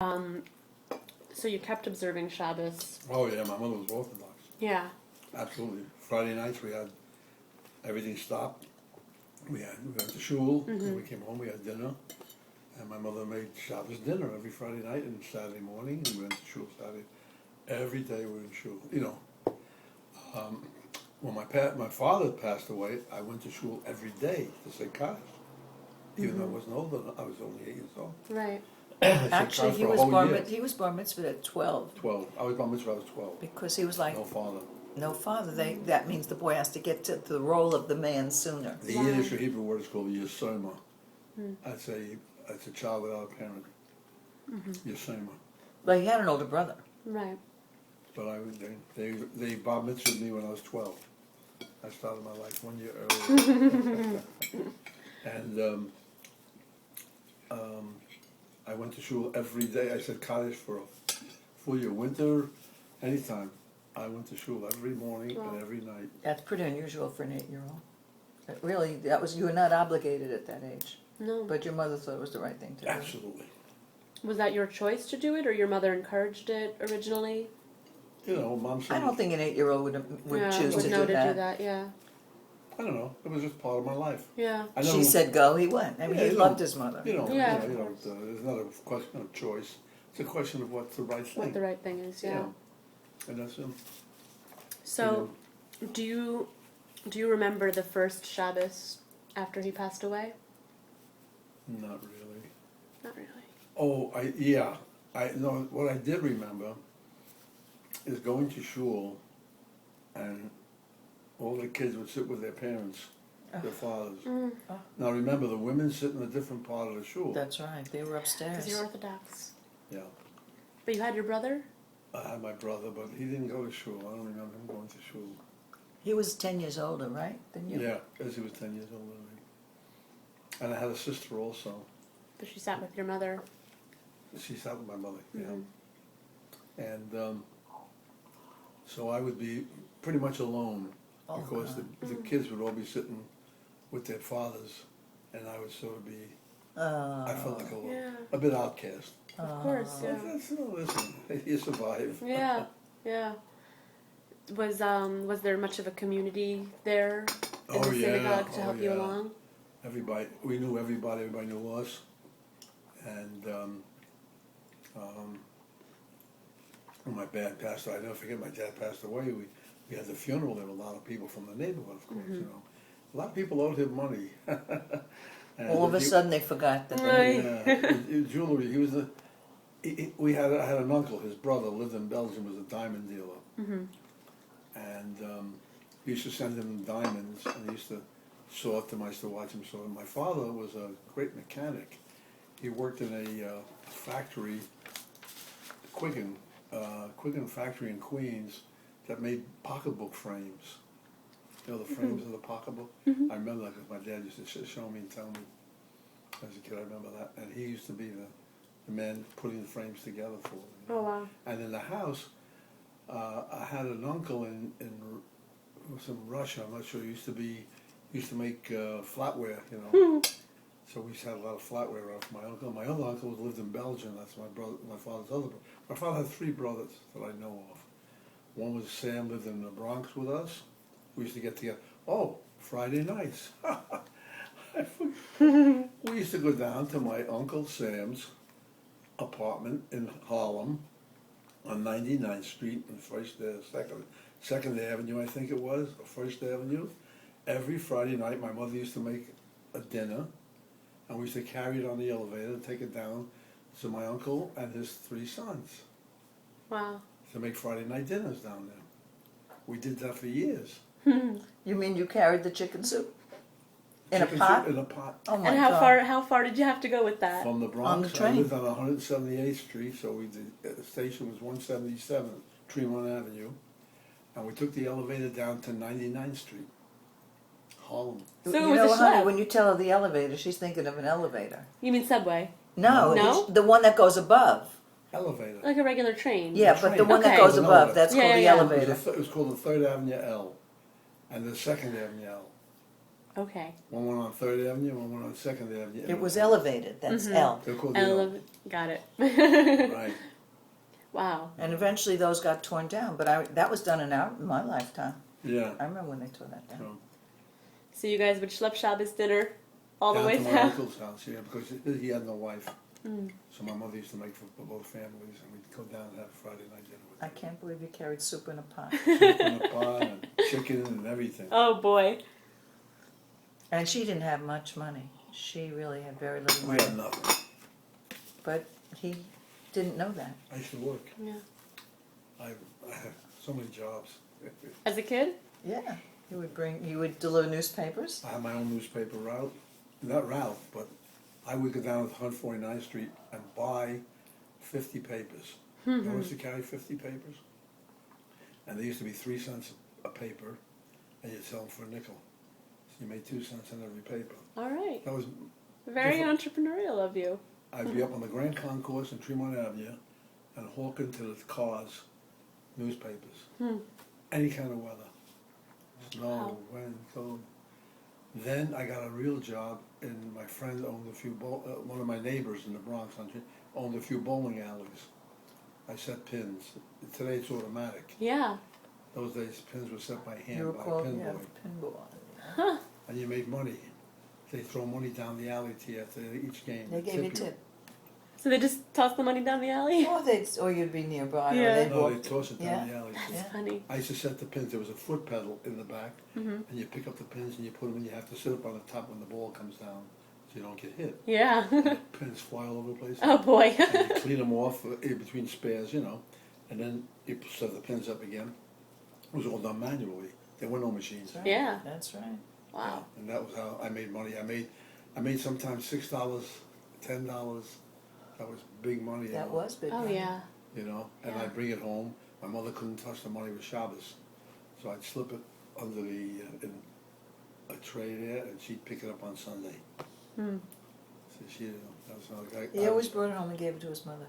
Um, so you kept observing Shabbos. Oh yeah, my mother was Orthodox. Yeah. Absolutely. Friday nights we had everything stopped. We went to shul, and we came home, we had dinner. And my mother made Shabbos dinner every Friday night and Saturday morning. We went to shul Saturday. Every day we were in shul. You know, when my father passed away, I went to shul every day to say Kaddish. Even though I wasn't old enough, I was only 8 years old. Right. I said Actually, Kaddish he for a was whole bar year. he was bar mitzvah at 12 12. I was bar mitzvah, I was 12. because he was like No father. no father. That means the boy has to get to the role of the man sooner. The Wow. Yiddish or Hebrew word is called Yesoma. That's a child without a parent. Yesoma. But he had an older brother. Right. But they bar mitzvahed me when I was 12. I started my life 1 year earlier. And I went to shul every day. I said Kaddish for a full year. Winter, anytime. I went to shul every morning Wow. and every night. That's pretty unusual for an 8-year-old. But really, you were not obligated at that age. No. But your mother thought it was the right thing to do. Absolutely. Was that your choice to do it, or your mother encouraged it originally? You know, Mom said, I don't think an 8-year-old would Yeah, choose would to know do that. Yeah. I don't know. It was just part of my life. Yeah. I never, She said go, he went. I mean, Yeah, he you loved know, his mother. You know, Yeah, you know, of it's not a question of choice. It's a question of what's the right thing. What the right thing is. Yeah. And that's him. So, do you remember the first Shabbos after he passed away? Not really. Not really. Oh, what I did remember is going to shul, and all the kids would sit with their parents, their fathers. Mm. Now remember, the women sit in a different part of the shul. That's right. They were upstairs. Because you're Orthodox. Yeah, But you had your brother? I had my brother, but he didn't go to shul. I don't remember him going to shul. He was 10 years older, right, than you? Yeah, because he was 10 years older than me. And I had a sister also. But she sat with your mother. She sat with my mother, Mhm. yeah. And so I would be pretty much alone Oh, because God. the kids would all be sitting with their fathers, and I would sort of be, I felt like Yeah. a bit outcast. Of course. But Yeah. listen, you survive. Yeah. Yeah. Was there much of a community there in the synagogue to help you along? Everybody, we knew everybody knew us. And when my dad passed away, I never forget my dad passed away, we had the funeral, there were a lot of people from the neighborhood, of course, you know. A lot of people owed him money. And All of a he- sudden they forgot that Right. they Yeah, jewelry, he was I had an uncle, his brother lived in Belgium, was a diamond dealer. Mm-hmm. And he used to send him diamonds, and he used to sort them. I used to watch him sort them. My father was a great mechanic. He worked in a factory, Quiggin factory in Queens, that made pocketbook frames. You know, the frames of the pocketbook? I remember that because my dad used to show me and tell me as a kid. I remember that. And he used to be the man putting the frames together for them. Oh wow. And in the house, I had an uncle in some Russia. I'm not sure. He used to make flatware, you know. So we used to have a lot of flatware off my uncle. My other uncle lived in Belgium. That's my father's other brother. My father had 3 brothers that I know of. One was Sam, lived in the Bronx with us. We used to get together. Oh, Friday nights. I forget. We used to go down to my Uncle Sam's apartment in Harlem on 99th Street and Second Avenue, I think it was, or First Avenue. Every Friday night, my mother used to make a dinner, and we used to carry it on the elevator and take it down to my uncle and his 3 sons Wow. to make Friday night dinners down there. We did that for years. You mean you carried the chicken soup? In Chicken a pot? soup in a pot. Oh my And God. how far did you have to go with that? From the Bronx, On the I train. lived on 178th Street, so the station was 177, Tremont Avenue, and we took the elevator down to 99th Street, Harlem. So you it was know, a honey, schlep. when you tell her the elevator, she's thinking of an elevator. You mean subway? No, No? it's the one that goes above. Elevator. Like a regular train? Yeah, The but the train. one that Okay. goes There's an above, elevator. that's Yeah, called yeah, the yeah. elevator. It was called the 3rd Avenue L, and the 2nd Avenue L. Okay. One went on 3rd Avenue, one went on 2nd Avenue. It was elevated, that's Mhm. L. They're called Got it. Right. Wow. And eventually those got torn down, but that was done in my lifetime. Yeah. I remember when they tore that down. So, So you guys would schlep Shabbos dinner all the down way to my down? uncle's house, yeah, because he had no wife. Mm. So my mother used to make for both families, and we'd go down and have Friday night dinner with I them. can't believe you carried soup in a pot. Soup in a pot and chicken and everything. Oh boy. And she didn't have much money. She really had very little We money. had nothing. But he didn't know that. I used to work. Yeah. I had so many jobs. As a kid? Yeah. You would deliver newspapers? I had my own newspaper route. Not route, but I would go down to 149th Street and buy 50 papers. You know, I used to carry 50 papers. And they used to be 3 cents a paper, and you'd sell them for a nickel. So you made 2 cents on every paper. All right. That was, Very Different. entrepreneurial of you. I'd be up on the Grand Concourse in Tremont Avenue and hawking to the cars newspapers. Hmm. Any kind of weather. Snow, Wow. wind, cold. Then I got a real job, and my friend owned a few, one of my neighbors in the Bronx owned a few bowling alleys. I set pins. Today it's automatic. Yeah. Those days pins were set by hand You were by a called, pin yeah, boy. pinball. Huh. And you made money. They throw money down the alley to you after each game. They gave you a tip. So they just toss the money down the alley? Or you'd be nearby, Yeah. or they'd No, walk. they toss it down the alley. That's Yeah. funny. I used to set the pins. There was a foot pedal in the back, Hmm. and you pick up the pins and you put them in. You have to sit up on the top when the ball comes down, so you don't get hit. Yeah. The pins fly all over the place. Oh boy. And you clean them off in between spares, you know, and then you set the pins up again. It was all done manually. There were no machines. That's right. Yeah. That's right. Wow. And that was how I made money. I made sometimes $6, $10. That was big money. you That know, was big Oh money. yeah. You know, and Yeah. I'd bring it home. My mother couldn't touch the money with Shabbos, so I'd slip it under the in a tray there, and she'd pick it up on Sunday. Hmm. So she, that was another guy. He always brought it home and gave it to his mother.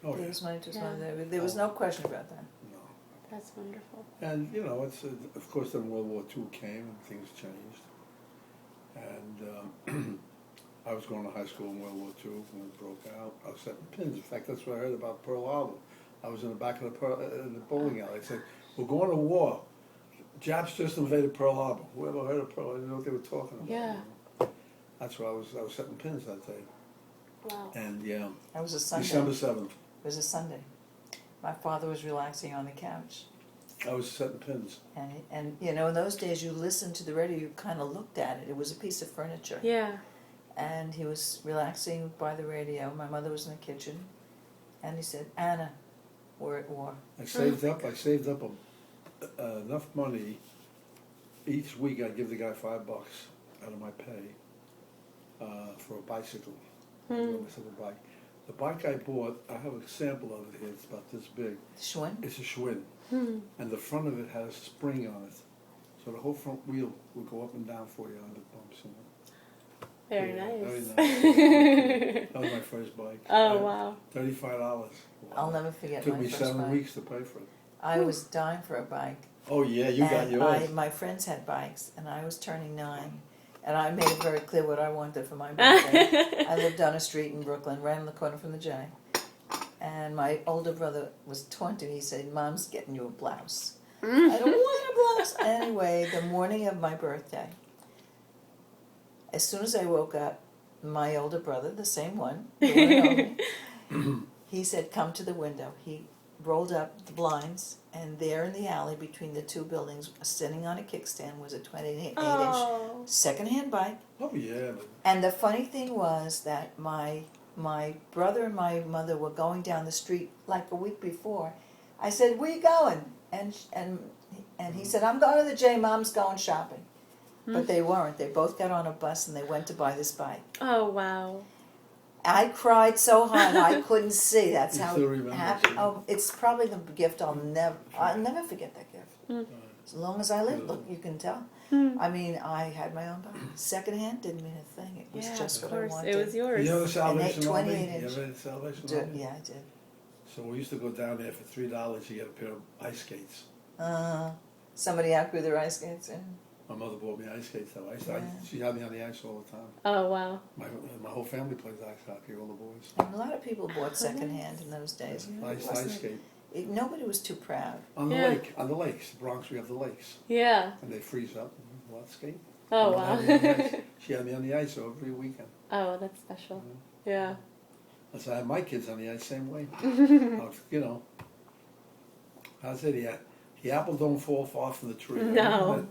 Oh Gave yeah. his money to his Yeah. mother. There was no question about that. No. That's wonderful. And you know, it's of course then World War II came and things changed, and I was going to high school in World War II when it broke out. I was setting pins. In fact, that's what I heard about Pearl Harbor. I was in the back of the bowling alley. I said, "We're going to war. Japs just invaded Pearl Harbor." Whoever heard of Pearl? I didn't know what they were talking about. Yeah. That's why I was setting pins that day. Wow. And yeah, That was a Sunday. December 7th, It was a Sunday. My father was relaxing on the couch. I was setting pins. And you know, in those days you listened to the radio, you kind of looked at it. It was a piece of furniture. Yeah. And he was relaxing by the radio. My mother was in the kitchen. And he said, "Anna, we're at war." I saved up enough money. Each week I'd give the guy $5 out of my pay for a bicycle. I myself a bike. The bike I bought, I have a sample of it here. It's about this big. Schwinn? It's a Schwinn, Hmm. and the front of it has a spring on it, so the whole front wheel will go up and down for you on the bumps. And Very Yeah, very nice. that was my first bike. Oh wow. $35. I'll never forget Took my me first 7 bike. weeks to pay for it. I was dying for a bike. Oh yeah, you got And yours. my friends had bikes, and I was turning 9. And I made it very clear what I wanted for my birthday. I lived on a street in Brooklyn, right on the corner from the J. And my older brother was 20, and he said, "Mom's getting you a blouse." I don't want a blouse. Anyway, the morning of my birthday, as soon as I woke up, my older brother, the same one, the one and only, he said, "Come to the window." He rolled up the blinds, and there in the alley between the two buildings, sitting on a kickstand, was a 28-inch Oh. secondhand bike. Oh yeah, but And the funny thing was that my brother and my mother were going down the street like a week before. I said, "Where you going?" And he said, "I'm going to the J. Mom's going shopping." But they weren't. They both got on a bus and they went to buy this bike. Oh wow. I cried so hard I couldn't see. That's You how still remember happy. it? Oh, it's probably the gift I'll never forget that gift. As long as I live, Yeah. look, you can tell. Hmm. I mean, I had my own bike. Secondhand didn't mean a thing. It was Yeah, just of what I course. wanted. It was yours. you know the Salvation Army? 28 You inch. ever had the Salvation Do- Army? yeah, I did. So we used to go down there for $3. You get a pair of ice skates. Somebody outgrew their ice skates. And My mother bought me ice skates though. Yeah. She had me on the ice all the time. Oh wow. My whole family plays ice hockey, all the boys. And a lot of people bought secondhand in those days. You know, it Ice wasn't- skate. Nobody was too proud. On the Yeah. lake, on the lakes. Bronx, we have the lakes. Yeah. And they freeze up and go out skate. Oh My mother wow. had me on the ice. She had me on the ice every weekend. Oh, that's special. Yeah. So I had my kids on the ice same way. You know, I say the apple don't fall far from the tree. No.